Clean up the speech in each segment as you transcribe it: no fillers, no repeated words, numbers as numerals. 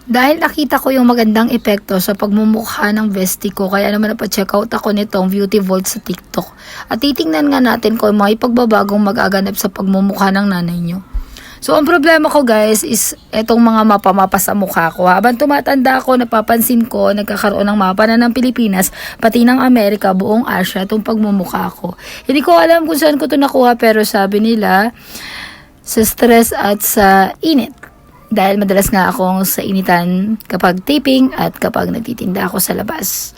Dahil nakita ko yung magandang epekto sa pagmumukha ng bestie ko, kaya naman napa-check out ako nitong Beauty Vault sa TikTok. At titingnan nga natin kung may pagbabagong mag-aganap sa pagmumukha ng nanay nyo. So, ang problema ko guys is etong mga mapa sa mukha ko. Habang tumatanda ako, napapansin ko, nagkakaroon ng mapa na ng Pilipinas, pati ng Amerika, buong Asia, itong pagmumukha ko. Hindi ko alam kung saan ko ito nakuha, pero sabi nila, sa stress at sa init. Dahil madalas nga akong sa initan kapag taping at kapag nagtitinda ako sa labas.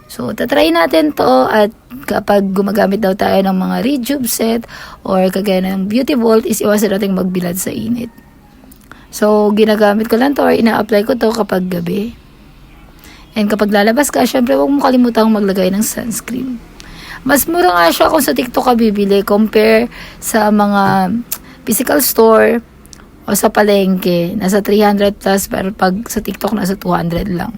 So, tatry natin to at kapag gumagamit daw tayo ng mga rejuve set or kagaya ng Beauty Vault is iwasan natin magbilad sa init. So, ginagamit ko lang to or ina-apply ko to kapag gabi. And kapag lalabas ka, syempre huwag mo kalimutang maglagay ng sunscreen. Mas mura nga siya kung sa TikTok ka bibili compare sa mga physical store o sa palengke, nasa 300 plus, pero pag sa TikTok, nasa 200 lang.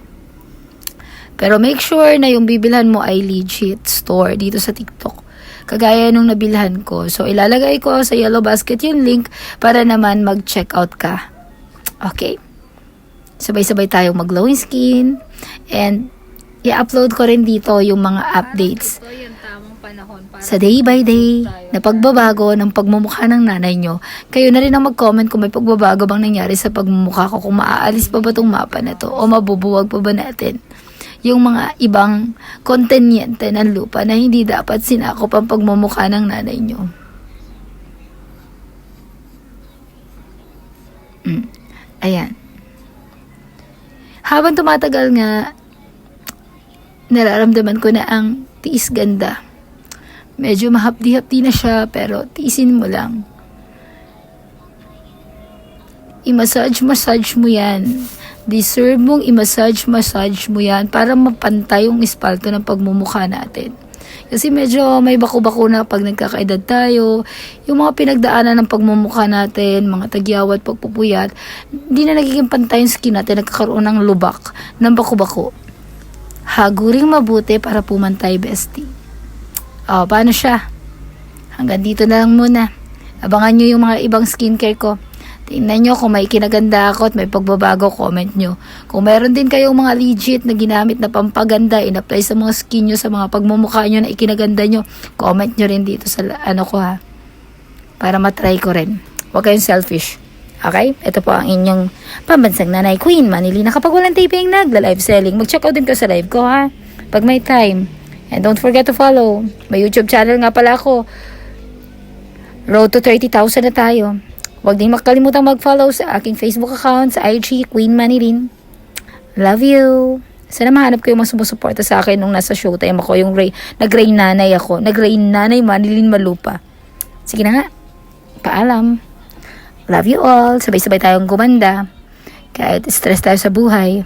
Pero make sure na yung bibilhan mo ay legit store dito sa TikTok. Kagaya nung nabilhan ko. So, ilalagay ko sa yellow basket yung link para naman mag-check out ka. Okay? Sabay-sabay tayong mag-glowing skin. And, i-upload ko rin dito yung mga updates sa day by day na pagbabago ng pagmumukha ng nanay nyo. Kayo na rin ang mag-comment kung may pagbabago bang nangyari sa pagmumukha ko, kung maaalis pa ba itong mapa na to o mabubuwag pa ba natin yung mga ibang kontenyente ng lupa na hindi dapat sinakop ang pagmumukha ng nanay nyo. Ayan. Habang tumatagal nga, nararamdaman ko na ang tiis ganda. Medyo mahapdi-hapdi na siya, pero tiisin mo lang. I-massage mo yan. Deserve mong i-massage mo yan para mapantay yung espalto ng pagmumukha natin. Kasi medyo may bako-bako na pag nagkakaedad tayo, yung mga pinagdaanan ng pagmumukha natin, mga tagyawat, pagpupuyat, hindi na nagiging pantay yung skin natin, nagkakaroon ng lubak, ng bako-bako. Haguring mabuti para pumantay, bestie. Paano siya? Hanggang dito na lang muna. Abangan nyo yung mga ibang skincare ko. Tingnan nyo kung may kinaganda ako at may pagbabago, comment nyo. Kung meron din kayong mga legit na ginamit na pampaganda, in-apply sa mga skin nyo, sa mga pagmumukha nyo na ikinaganda nyo, comment nyo rin dito sa ko ha. Para matry ko rin. Huwag kayong selfish. Okay? Ito po ang inyong pambansang nanay, Queen Manilina. Kapag walang taping, nagla-live selling. Mag-check out din ko sa live ko ha. Pag may time. And don't forget to follow. May YouTube channel nga pala ako. Road to 30,000 na tayo. Huwag din makalimutan mag-follow sa aking Facebook account, sa IG, Queen Manilin. Love you. Sana mahanap ko yung mga sumusuporta sa akin nung nasa showtime ako. Yung nag-rain nanay ako. Nag-rain nanay Manilin Malupa. Sige na nga. Paalam. Love you all. Sabay-sabay tayong gumanda. Kahit stress tayo sa buhay.